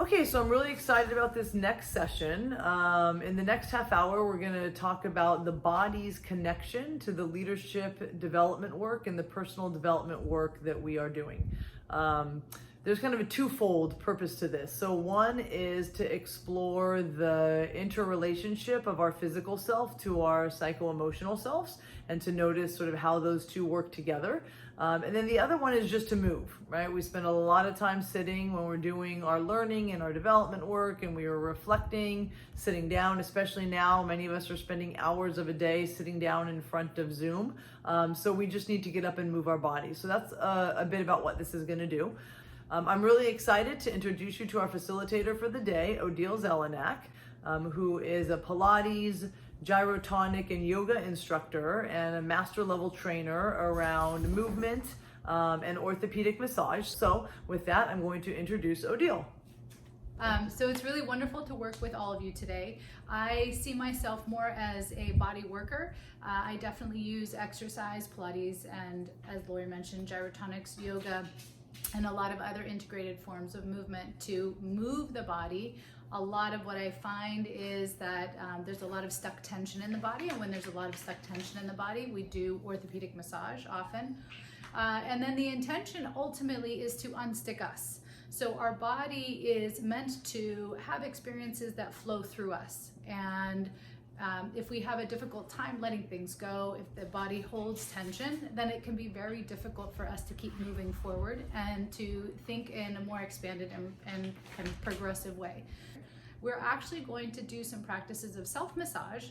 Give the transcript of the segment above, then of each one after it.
Okay, so I'm really excited about this next session. In the next half hour, we're going to talk about the body's connection to the leadership development work and the personal development work that we are doing. There's kind of a twofold purpose to this. So one is to explore the interrelationship of our physical self to our psycho-emotional selves and to notice sort of how those two work together. And then the other one is just to move, right? We spend a lot of time sitting when we're doing our learning and our development work, and we are reflecting, sitting down, especially now. Many of us are spending hours of a day sitting down in front of Zoom. So we just need to get up and move our bodies. So that's a bit about what this is going to do. I'm really excited to introduce you to our facilitator for the day, Odile Zelenak, who is a Pilates, gyrotonic, and yoga instructor and a master level trainer around movement and orthopedic massage. So with that, I'm going to introduce Odile. So it's really wonderful to work with all of you today. I see myself more as a body worker. I definitely use exercise, Pilates, and as Lori mentioned, gyrotonics, yoga, and a lot of other integrated forms of movement to move the body. A lot of what I find is that there's a lot of stuck tension in the body, and when there's a lot of stuck tension in the body, we do orthopedic massage often. And then the intention ultimately is to unstick us. So our body is meant to have experiences that flow through us. And if we have a difficult time letting things go, if the body holds tension, then it can be very difficult for us to keep moving forward and to think in a more expanded and kind of progressive way. We're actually going to do some practices of self-massage.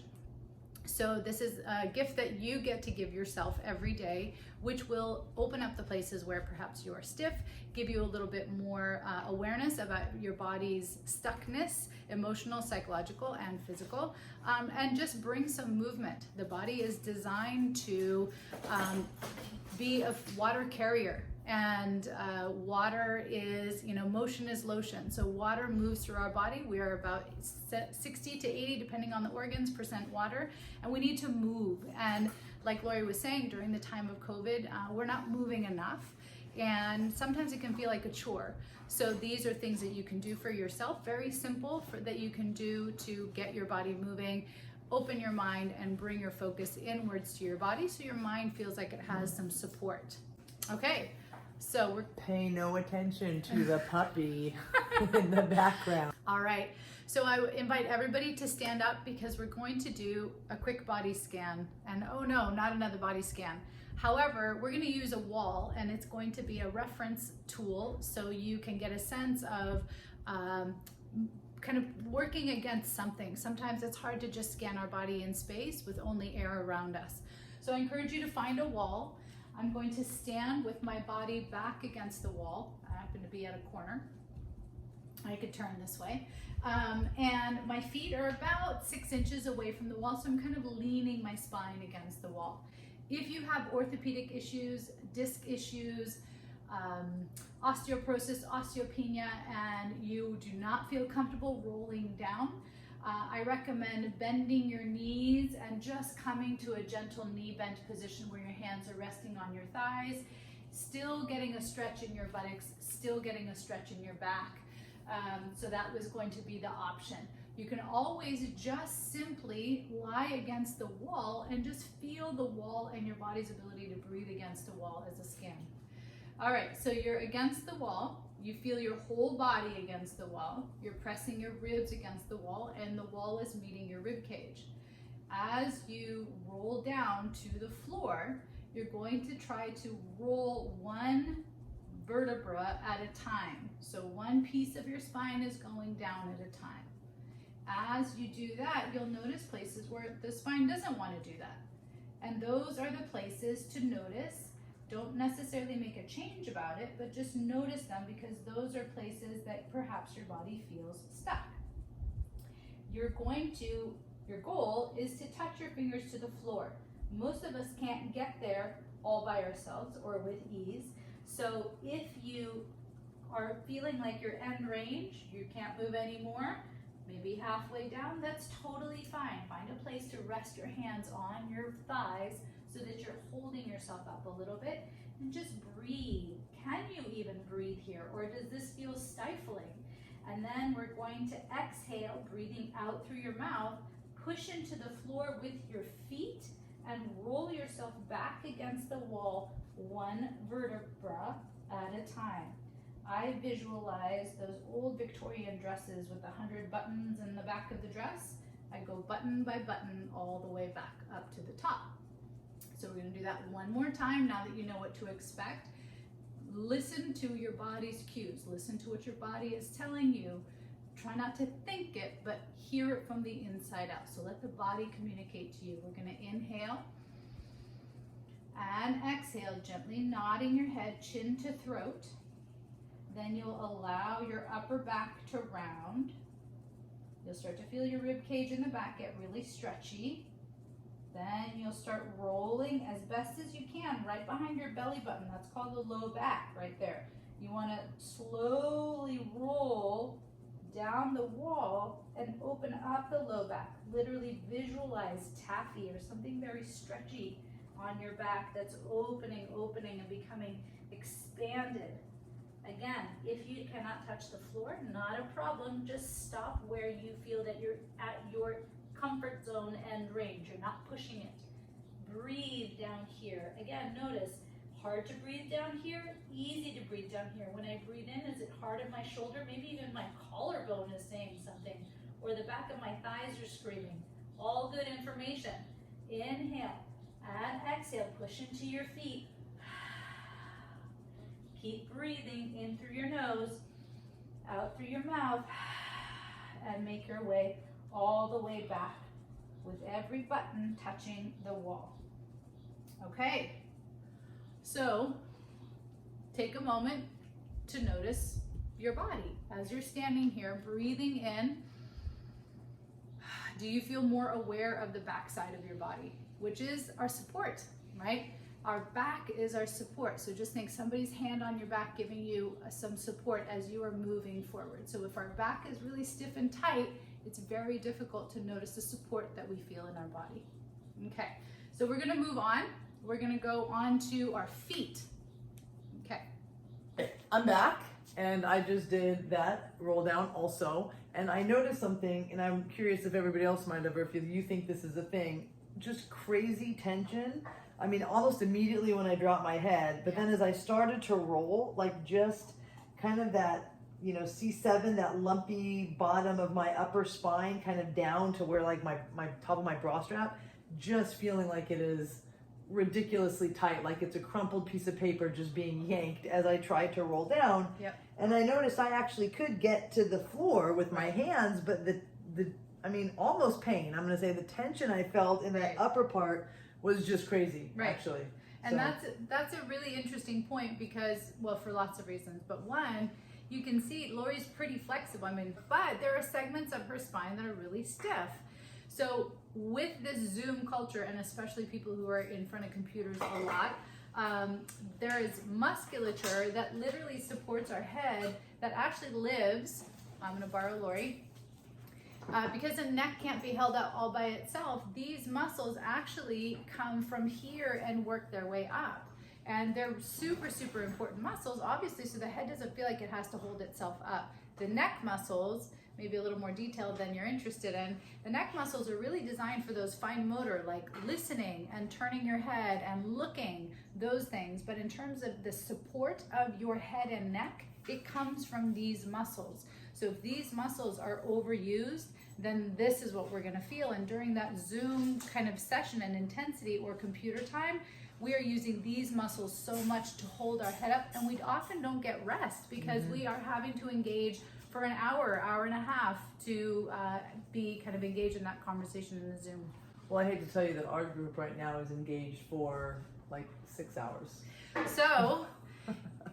So this is a gift that you get to give yourself every day, which will open up the places where perhaps you are stiff, give you a little bit more awareness about your body's stuckness, emotional, psychological, and physical, and just bring some movement. The body is designed to be a water carrier. And water is, motion is lotion. So water moves through our body. We are about 60 to 80, depending on the organs, % water, and we need to move. And like Lori was saying, during the time of COVID, we're not moving enough. And sometimes it can feel like a chore. So these are things that you can do for yourself, very simple, that you can do to get your body moving, open your mind, and bring your focus inwards to your body so your mind feels like it has some support. Okay. So we're Pay no attention to the puppy in the background. All right. So I invite everybody to stand up because we're going to do a quick body scan. And oh no, not another body scan. However, we're going to use a wall, and it's going to be a reference tool so you can get a sense of kind of working against something. Sometimes it's hard to just scan our body in space with only air around us. So I encourage you to find a wall. I'm going to stand with my body back against the wall. I happen to be at a corner. I could turn this way. And my feet are about 6 inches away from the wall, so I'm kind of leaning my spine against the wall. If you have orthopedic issues, disc issues, osteoporosis, osteopenia, and you do not feel comfortable rolling down, I recommend bending your knees and just coming to a gentle knee bent position where your hands are resting on your thighs, still getting a stretch in your buttocks, still getting a stretch in your back. So that was going to be the option. You can always just simply lie against the wall and just feel the wall and your body's ability to breathe against the wall as a scan. All right, so you're against the wall. You feel your whole body against the wall. You're pressing your ribs against the wall, and the wall is meeting your rib cage. As you roll down to the floor, you're going to try to roll one vertebra at a time. So one piece of your spine is going down at a time. As you do that, you'll notice places where the spine doesn't want to do that. And those are the places to notice. Don't necessarily make a change about it, but just notice them because those are places that perhaps your body feels stuck. Your goal is to touch your fingers to the floor. Most of us can't get there all by ourselves or with ease. So if you are feeling like you're end range, you can't move anymore, maybe halfway down, that's totally fine. Find a place to rest your hands on your thighs so that you're holding yourself up a little bit, and just breathe. Can you even breathe here, or does this feel stifling? And then we're going to exhale, breathing out through your mouth. Push into the floor with your feet and roll yourself back against the wall, one vertebra at a time. I visualize those old Victorian dresses with 100 buttons in the back of the dress. I go button by button all the way back up to the top. So we're going to do that one more time now that you know what to expect. Listen to your body's cues. Listen to what your body is telling you. Try not to think it, but hear it from the inside out. So let the body communicate to you. We're going to inhale and exhale, gently nodding your head, chin to throat. Then you'll allow your upper back to round. You'll start to feel your rib cage in the back get really stretchy. Then you'll start rolling as best as you can right behind your belly button. That's called the low back right there. You want to slowly roll down the wall and open up the low back. Literally visualize taffy or something very stretchy on your back that's opening and becoming expanded. Again, if you cannot touch the floor, not a problem. Just stop where you feel that you're at your comfort zone and range. You're not pushing it. Breathe down here. Again, notice, hard to breathe down here, easy to breathe down here. When I breathe in, is it hard in my shoulder? Maybe even my collarbone is saying something, or the back of my thighs are screaming. All good information. Inhale and exhale. Push into your feet. Keep breathing in through your nose, out through your mouth, and make your way all the way back with every button touching the wall. Okay, so take a moment to notice your body as you're standing here, breathing in. Do you feel more aware of the back side of your body, which is our support, right? Our back is our support. So just think somebody's hand on your back giving you some support as you are moving forward. So if our back is really stiff and tight, it's very difficult to notice the support that we feel in our body. Okay, so we're gonna move on. We're gonna go on to our feet. Okay. I'm back, and I just did that roll down also, and I noticed something, and I'm curious if everybody else might have, or if you think this is a thing, just crazy tension. I mean, almost immediately when I dropped my head, but then as I started to roll, like just kind of that, you know, C7, that lumpy bottom of my upper spine, kind of down to where like my top of my bra strap, just feeling like it is ridiculously tight, like it's a crumpled piece of paper just being yanked as I tried to roll down. Yep. And I noticed I actually could get to the floor with my hands, but the I mean, almost pain. I'm going to say the tension I felt in that upper part was just crazy, actually. And that's a really interesting point because, well, for lots of reasons, but one, you can see Lori's pretty flexible. I mean, but there are segments of her spine that are really stiff. So with this Zoom culture, and especially people who are in front of computers a lot, there is musculature that literally supports our head that actually lives. I'm going to borrow Lori. Because the neck can't be held out all by itself, these muscles actually come from here and work their way up. And they're super, super important muscles, obviously, so the head doesn't feel like it has to hold itself up. The neck muscles, maybe a little more detailed than you're interested in, the neck muscles are really designed for those fine motor, like listening and turning your head and looking, those things. But in terms of the support of your head and neck, it comes from these muscles. So if these muscles are overused, then this is what we're gonna feel. And during that Zoom kind of session and intensity or computer time, we are using these muscles so much to hold our head up, and we often don't get rest because we are having to engage for an hour, hour and a half to be kind of engaged in that conversation in the Zoom. Well, I hate to tell you that our group right now is engaged for like 6 hours. So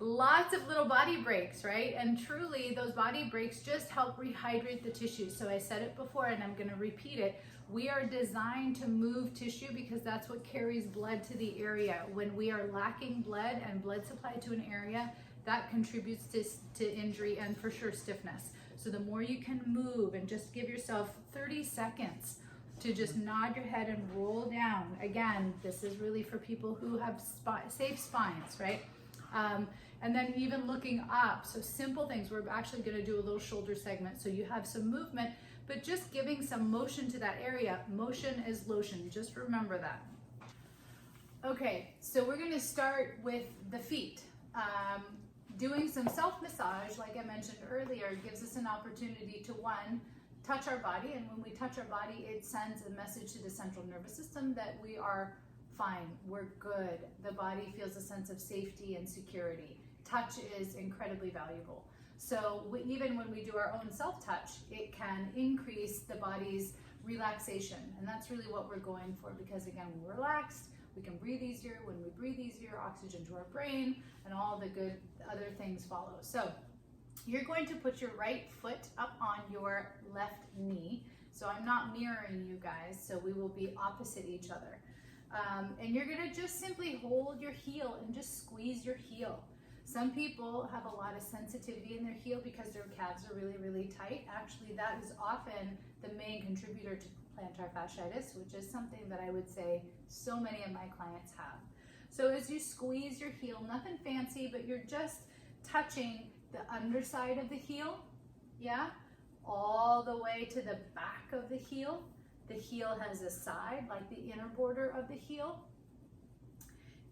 lots of little body breaks, right? And truly those body breaks just help rehydrate the tissue. So I said it before and I'm gonna repeat it. We are designed to move tissue because that's what carries blood to the area. When we are lacking blood and blood supply to an area, that contributes to injury and for sure stiffness. So the more you can move and just give yourself 30 seconds to just nod your head and roll down. Again, this is really for people who have safe spines, right? And then even looking up, so simple things. We're actually going to do a little shoulder segment, so you have some movement, but just giving some motion to that area. Motion is lotion, just remember that. Okay, so we're going to start with the feet. Doing some self-massage, like I mentioned earlier, gives us an opportunity to, one, touch our body, and when we touch our body, it sends a message to the central nervous system that we are fine, we're good. The body feels a sense of safety and security. Touch is incredibly valuable. So even when we do our own self-touch, it can increase the body's relaxation, and that's really what we're going for, because again, when we're relaxed, we can breathe easier. When we breathe easier, oxygen to our brain, and all the good other things follow. So you're going to put your right foot up on your left knee. So I'm not mirroring you guys, so we will be opposite each other. And you're gonna just simply hold your heel and just squeeze your heel. Some people have a lot of sensitivity in their heel because their calves are really, really tight. Actually, that is often the main contributor to plantar fasciitis, which is something that I would say so many of my clients have. So as you squeeze your heel, nothing fancy, but you're just touching the underside of the heel, yeah, all the way to the back of the heel. The heel has a side, like the inner border of the heel.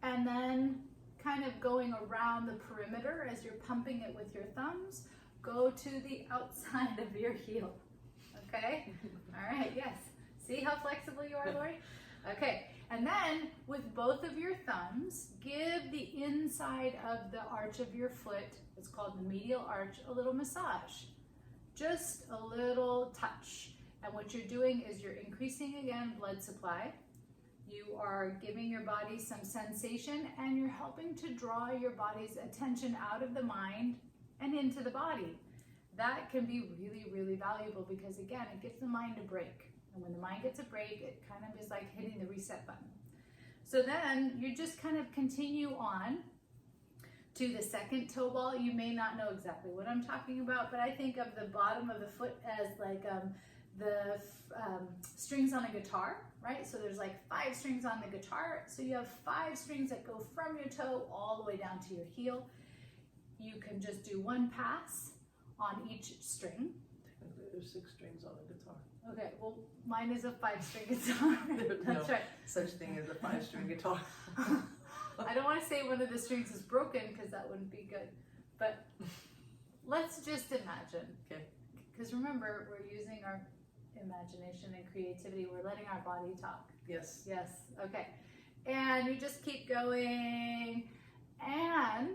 And then kind of going around the perimeter as you're pumping it with your thumbs, go to the outside of your heel, okay? All right, yes. See how flexible you are, Lori? Okay, and then with both of your thumbs, give the inside of the arch of your foot, it's called the medial arch, a little massage. Just a little touch. And what you're doing is you're increasing, again, blood supply. You are giving your body some sensation, and you're helping to draw your body's attention out of the mind and into the body. That can be really, really valuable because, again, it gives the mind a break. And when the mind gets a break, it kind of is like hitting the reset button. So then you just kind of continue on to the second toe ball. You may not know exactly what I'm talking about, but I think of the bottom of the foot as like the strings on a guitar, right? So there's like 5 strings on the guitar. So you have 5 strings that go from your toe all the way down to your heel. You can just do one pass on each string. Technically, there's 6 strings on a guitar. Okay, well, mine is a 5-string guitar. That's no right. Such thing as a 5-string guitar. I don't want to say one of the strings is broken because that wouldn't be good. But let's just imagine. Okay. Because remember, we're using our imagination and creativity. We're letting our body talk. Yes. Yes. Okay. And you just keep going. And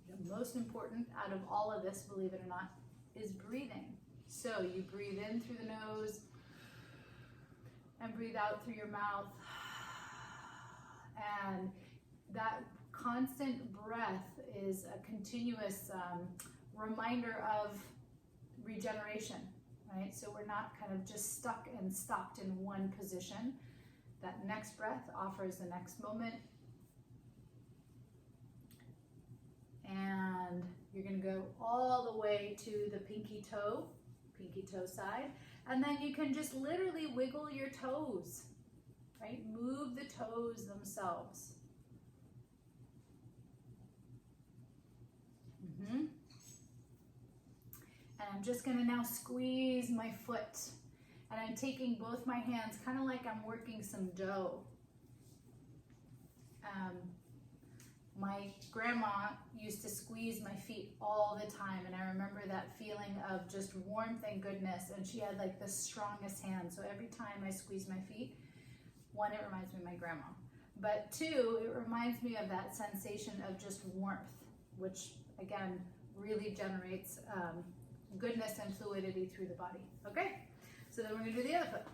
the most important out of all of this, believe it or not, is breathing. So you breathe in through the nose and breathe out through your mouth. And that constant breath is a continuous reminder of regeneration, right? So we're not kind of just stuck and stopped in one position. That next breath offers the next moment. And you're going to go all the way to the pinky toe side. And then you can just literally wiggle your toes, right? Move the toes themselves. And I'm just going to now squeeze my foot. And I'm taking both my hands kind of like I'm working some dough. My grandma used to squeeze my feet all the time, and I remember that feeling of just warmth and goodness, and she had like the strongest hands. So every time I squeeze my feet, 1, it reminds me of my grandma, but 2, it reminds me of that sensation of just warmth, which again really generates goodness and fluidity through the body. Okay, so then we're going to do the other foot.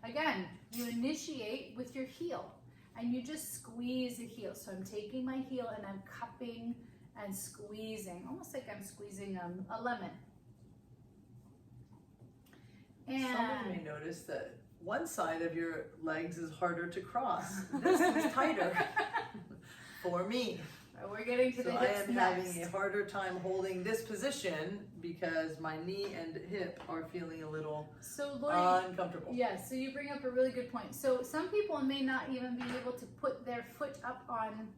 Again, you initiate with your heel. And you just squeeze the heel. So I'm taking my heel and I'm cupping and squeezing, almost like I'm squeezing a lemon. And someone may notice that one side of your legs is harder to cross. This is tighter for me. We're getting to the So hips I am next. having a harder time holding this position because my knee and hip are feeling a little uncomfortable. Yes, so you bring up a really good point. So some people may not even be able to put their foot up on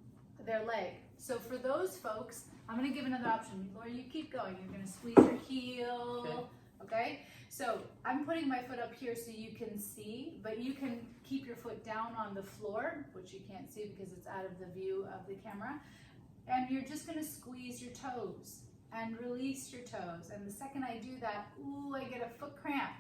their leg. So for those folks, I'm going to give another option. Laura, you keep going. You're going to squeeze your heel. Okay? So I'm putting my foot up here so you can see, but you can keep your foot down on the floor, which you can't see because it's out of the view of the camera. And you're just going to squeeze your toes and release your toes. And the second I do that, ooh, I get a foot cramp.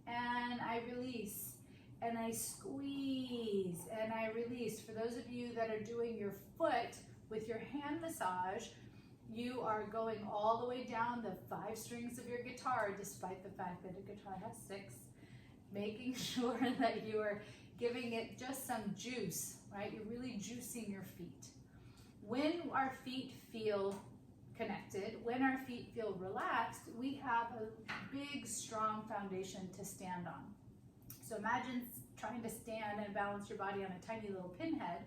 And I release. And I squeeze. And I release. For those of you that are doing your foot with your hand massage, you are going all the way down the 5 strings of your guitar, despite the fact that a guitar has 6, making sure that you are giving it just some juice, right? You're really juicing your feet. When our feet feel connected, when our feet feel relaxed, we have a big, strong foundation to stand on. So imagine trying to stand and balance your body on a tiny little pinhead,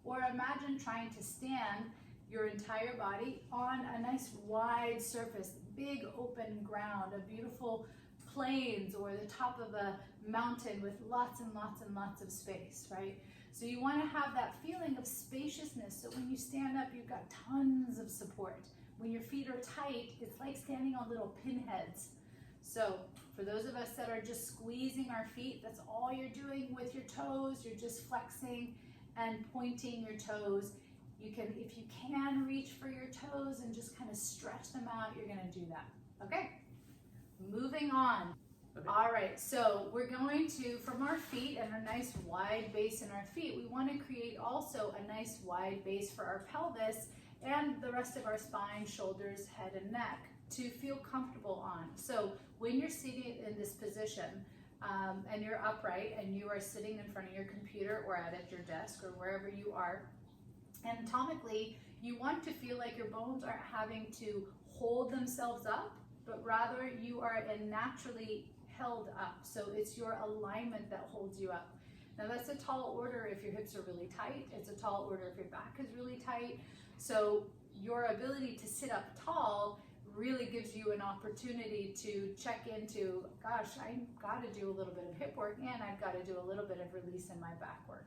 or imagine trying to stand your entire body on a nice wide surface, big open ground, a beautiful plains or the top of a mountain with lots and lots and lots of space, right? So you want to have that feeling of spaciousness, so when you stand up, you've got tons of support. When your feet are tight, it's like standing on little pinheads. So for those of us that are just squeezing our feet, that's all you're doing with your toes. You're just flexing and pointing your toes. You can, if you can, reach for your toes and just kind of stretch them out. You're going to do that. Okay, moving on. Okay. All right, so we're going to, from our feet and a nice wide base in our feet, we want to create also a nice wide base for our pelvis and the rest of our spine, shoulders, head, and neck to feel comfortable on. So when you're sitting in this position and you're upright and you are sitting in front of your computer or at your desk or wherever you are, anatomically, you want to feel like your bones aren't having to hold themselves up, but rather you are naturally held up. So it's your alignment that holds you up. Now that's a tall order if your hips are really tight. It's a tall order if your back is really tight. So your ability to sit up tall really gives you an opportunity to check into, gosh, I've got to do a little bit of hip work and I've got to do a little bit of release in my back work.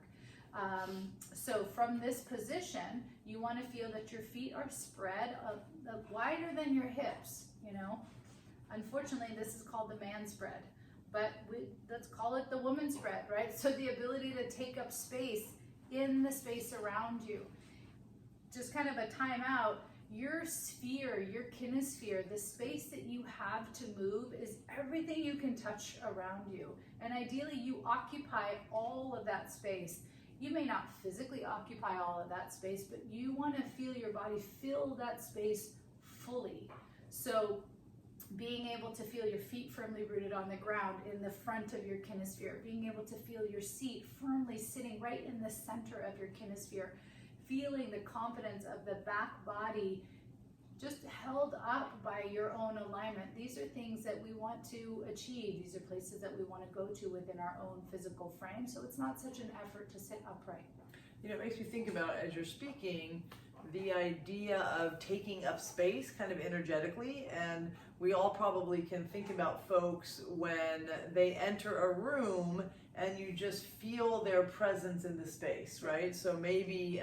So from this position, you want to feel that your feet are spread wider than your hips, you know. Unfortunately, this is called the man spread, but let's call it the woman spread, right? So the ability to take up space in the space around you. Just kind of a time out, your sphere, your kinesphere, the space that you have to move is everything you can touch around you. And ideally, you occupy all of that space. You may not physically occupy all of that space, but you want to feel your body fill that space fully. So being able to feel your feet firmly rooted on the ground in the front of your kinesphere, being able to feel your seat firmly sitting right in the center of your kinesphere, feeling the confidence of the back body just held up by your own alignment. These are things that we want to achieve. These are places that we want to go to within our own physical frame. So it's not such an effort to sit upright. You know, it makes me think about, as you're speaking, the idea of taking up space kind of energetically. And we all probably can think about folks when they enter a room and you just feel their presence in the space, right? So maybe,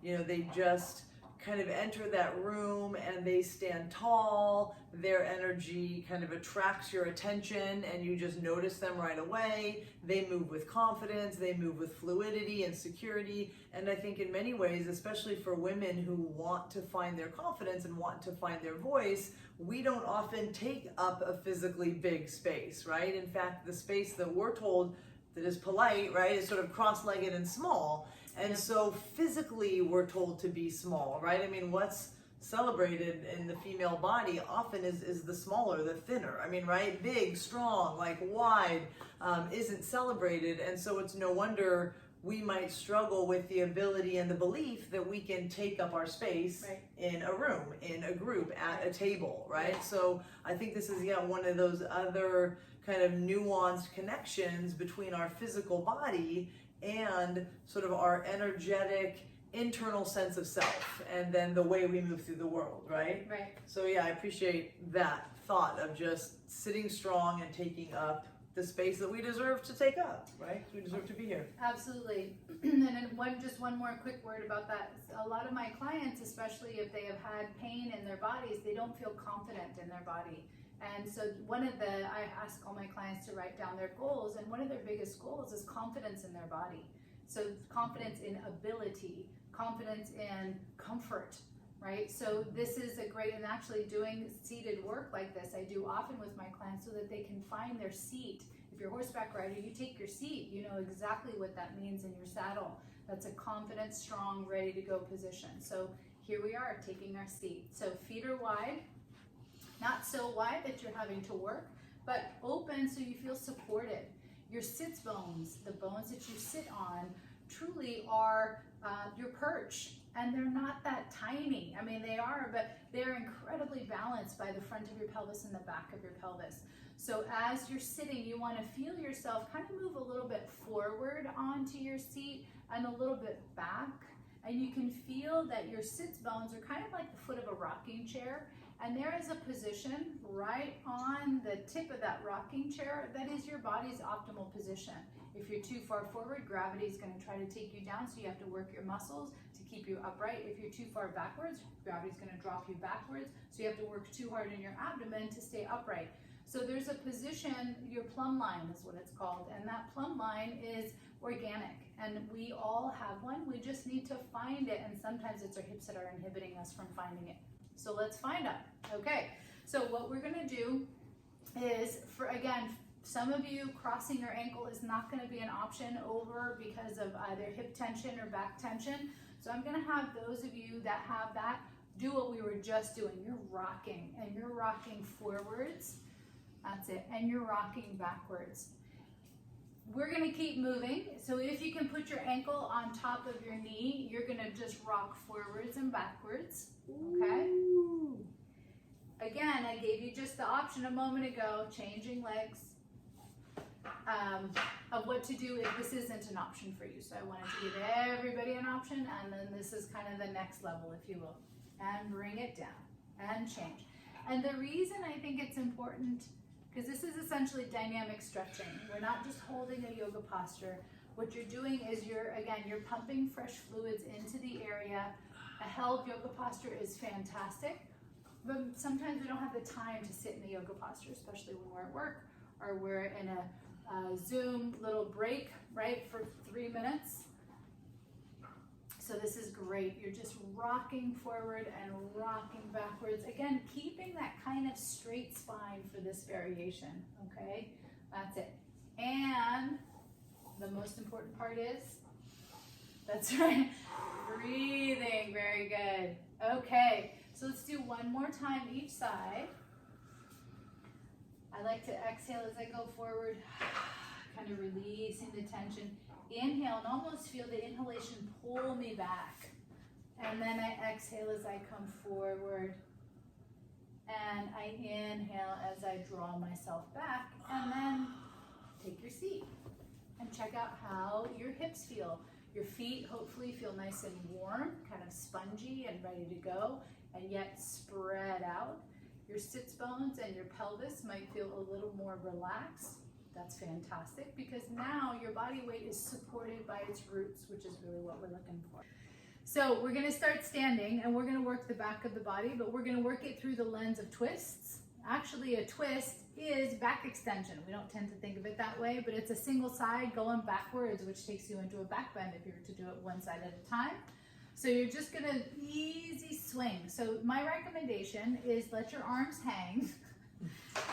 you know, they just kind of enter that room and they stand tall, their energy kind of attracts your attention and you just notice them right away. They move with confidence, they move with fluidity and security. And I think in many ways, especially for women who want to find their confidence and want to find their voice, we don't often take up a physically big space, right? In fact, the space that we're told that is polite, right, is sort of cross-legged and small. And so physically we're told to be small, right? I mean, what's celebrated in the female body often is the smaller, the thinner. I mean, right? Big, strong, like wide isn't celebrated. And so it's no wonder we might struggle with the ability and the belief that we can take up our space in a room, in a group, at a table, right? So I think this is one of those other kind of nuanced connections between our physical body and sort of our energetic internal sense of self, and then the way we move through the world, right? Right. So yeah, I appreciate that thought of just sitting strong and taking up the space that we deserve to take up, right? We deserve to be here. Absolutely. And then one more quick word about that. A lot of my clients, especially if they have had pain in their bodies, they don't feel confident in their body. And so I ask all my clients to write down their goals, and one of their biggest goals is confidence in their body. So confidence in ability, confidence in comfort, right? So this is a great, and actually doing seated work like this, I do often with my clients so that they can find their seat. If you're a horseback rider, you take your seat, you know exactly what that means in your saddle. That's a confident, strong, ready to go position. So here we are taking our seat. So feet are wide, not so wide that you're having to work, but open so you feel supported. Your sits bones, the bones that you sit on, truly are your perch. And they're not that tiny. I mean, they are, but they're incredibly balanced by the front of your pelvis and the back of your pelvis. So as you're sitting, you want to feel yourself kind of move a little bit forward onto your seat and a little bit back. And you can feel that your sits bones are kind of like the foot of a rocking chair. And there is a position right on the tip of that rocking chair that is your body's optimal position. If you're too far forward, gravity is going to try to take you down, so you have to work your muscles to keep you upright. If you're too far backwards, gravity is going to drop you backwards, so you have to work too hard in your abdomen to stay upright. So there's a position, your plumb line is what it's called, and that plumb line is organic, and we all have one. We just need to find it, and sometimes it's our hips that are inhibiting us from finding it. So let's find out. Okay, so what we're going to do is, again, some of you, crossing your ankle is not going to be an option over because of either hip tension or back tension. So I'm going to have those of you that have that do what we were just doing. You're rocking, and you're rocking forwards. That's it. And you're rocking backwards. We're going to keep moving. So if you can put your ankle on top of your knee, you're going to just rock forwards and backwards. Okay? Again, I gave you just the option a moment ago, changing legs. Of what to do if this isn't an option for you. So I wanted to give everybody an option, and then this is kind of the next level, if you will. And bring it down and change. And the reason I think it's important, because this is essentially dynamic stretching. We're not just holding a yoga posture. What you're doing is you're pumping fresh fluids into the area. A held yoga posture is fantastic, but sometimes we don't have the time to sit in the yoga posture, especially when we're at work or we're in a Zoom little break, right, for 3 minutes. So this is great. You're just rocking forward and rocking backwards. Again, keeping that kind of straight spine for this variation, okay? That's it. And the most important part is, that's right, breathing. Very good. Okay, so let's do one more time each side. I like to exhale as I go forward, kind of releasing the tension. Inhale and almost feel the inhalation pull me back. And then I exhale as I come forward. And I inhale as I draw myself back. And then take your seat and check out how your hips feel. Your feet hopefully feel nice and warm, kind of spongy and ready to go, and yet spread out. Your sits bones and your pelvis might feel a little more relaxed. That's fantastic, because now your body weight is supported by its roots, which is really what we're looking for. So we're going to start standing, and we're going to work the back of the body, but we're going to work it through the lens of twists. Actually, a twist is back extension. We don't tend to think of it that way, but it's a single side going backwards, which takes you into a back bend if you were to do it one side at a time. So you're just going to easy swing. So my recommendation is let your arms hang.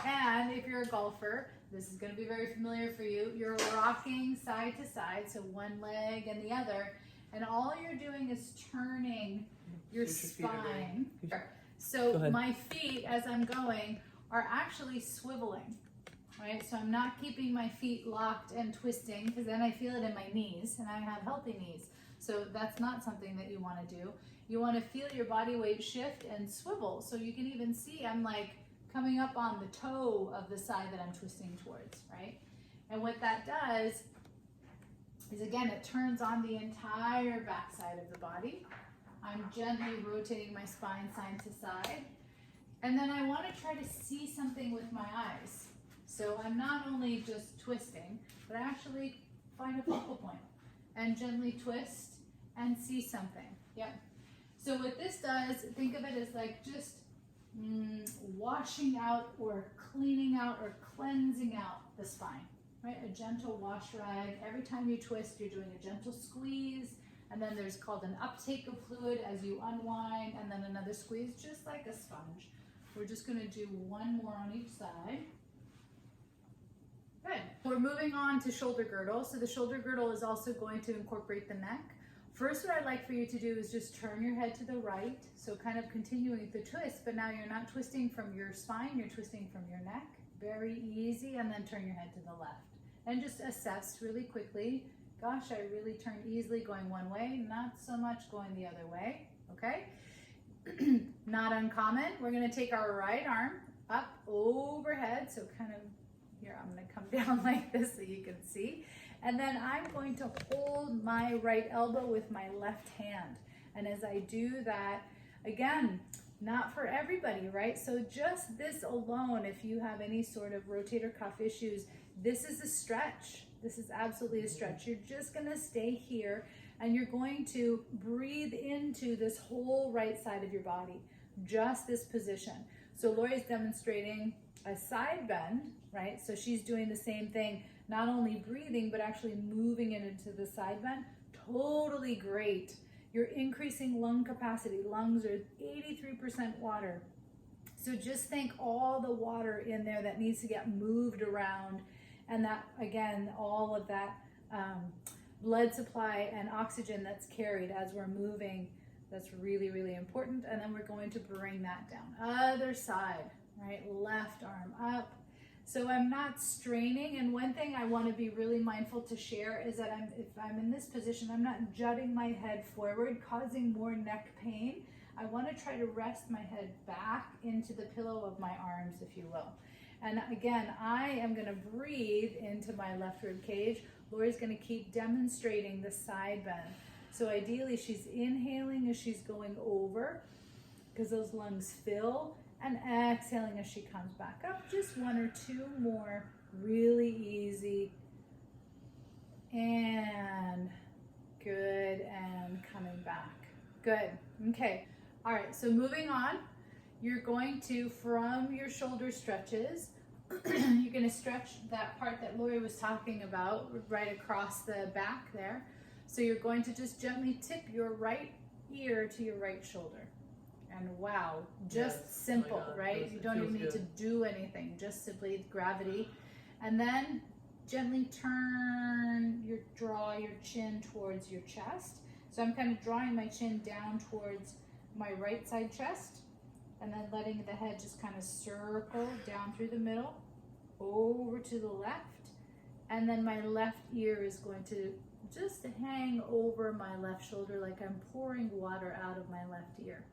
And if you're a golfer, this is going to be very familiar for you. You're rocking side to side, so one leg and the other. And all you're doing is turning your spine. So my feet, as I'm going, are actually swiveling, right? So I'm not keeping my feet locked and twisting, because then I feel it in my knees, and I have healthy knees. So that's not something that you want to do. You want to feel your body weight shift and swivel. So you can even see I'm like coming up on the toe of the side that I'm twisting towards, right? And what that does is, again, it turns on the entire back side of the body. I'm gently rotating my spine side to side. And then I want to try to see something with my eyes. So I'm not only just twisting, but I actually find a focal point and gently twist and see something. Yep. So what this does, think of it as like just washing out or cleaning out or cleansing out the spine, right? A gentle wash rag. Every time you twist, you're doing a gentle squeeze, and then there's called an uptake of fluid as you unwind, and then another squeeze, just like a sponge. We're just going to do one more on each side. Good. We're moving on to shoulder girdle. So the shoulder girdle is also going to incorporate the neck. First, what I'd like for you to do is just turn your head to the right. So kind of continuing the twist, but now you're not twisting from your spine, you're twisting from your neck. Very easy, and then turn your head to the left. And just assess really quickly. Gosh, I really turned easily going one way, not so much going the other way, okay? Not uncommon. We're gonna take our right arm up overhead, so kind of, here, I'm gonna come down like this so you can see. And then I'm going to hold my right elbow with my left hand. And as I do that, again, not for everybody, right? So just this alone, if you have any sort of rotator cuff issues, this is a stretch. This is absolutely a stretch. You're just gonna stay here and you're going to breathe into this whole right side of your body, just this position. So Lori's demonstrating a side bend, right? So she's doing the same thing, not only breathing, but actually moving it into the side bend. Totally great. You're increasing lung capacity. Lungs are 83% water. So just think all the water in there that needs to get moved around, and that, again, all of that blood supply and oxygen that's carried as we're moving, that's really, really important. And then we're going to bring that down. Other side, right? Left arm up. So I'm not straining, and one thing I want to be really mindful to share is that if I'm in this position, I'm not jutting my head forward, causing more neck pain. I want to try to rest my head back into the pillow of my arms, if you will. And again, I am going to breathe into my left rib cage. Lori's going to keep demonstrating the side bend. So ideally, she's inhaling as she's going over, because those lungs fill, and exhaling as she comes back up. Just one or two more, really easy. And good, and coming back. Good, okay. All right, so moving on, you're going to, from your shoulder stretches, you're gonna stretch that part that Lori was talking about, right across the back there. So you're going to just gently tip your right ear to your right shoulder. And wow, just simple, right? You don't even need to do anything, just simply gravity. And then gently draw your chin towards your chest. So I'm kind of drawing my chin down towards my right side chest, and then letting the head just kind of circle down through the middle, over to the left. And then my left ear is going to just hang over my left shoulder like I'm pouring water out of my left ear.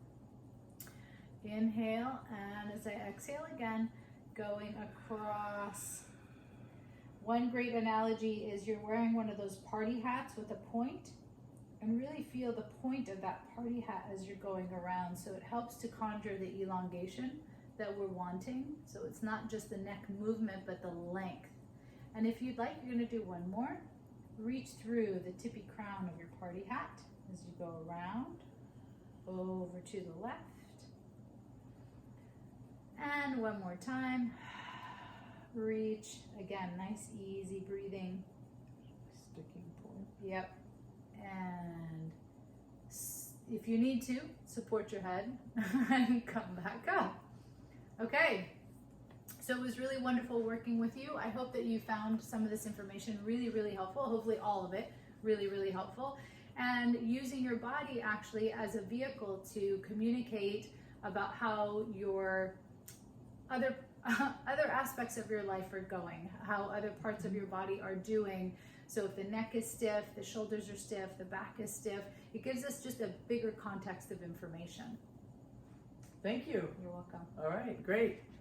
Inhale, and as I exhale again, going across. One great analogy is you're wearing one of those party hats with a point, and really feel the point of that party hat as you're going around. So it helps to conjure the elongation that we're wanting. So it's not just the neck movement, but the length. And if you'd like, you're going to do one more. Reach through the tippy crown of your party hat as you go around, over to the left. And one more time. Reach. Again, nice, easy breathing. Sticking point. Yep. And if you need to, support your head and come back up. Okay. So it was really wonderful working with you. I hope that you found some of this information really, really helpful. Hopefully all of it really, really helpful. And using your body actually as a vehicle to communicate about how your other aspects of your life are going, how other parts of your body are doing. So if the neck is stiff, the shoulders are stiff, the back is stiff, it gives us just a bigger context of information. Thank you. You're welcome. All right, great.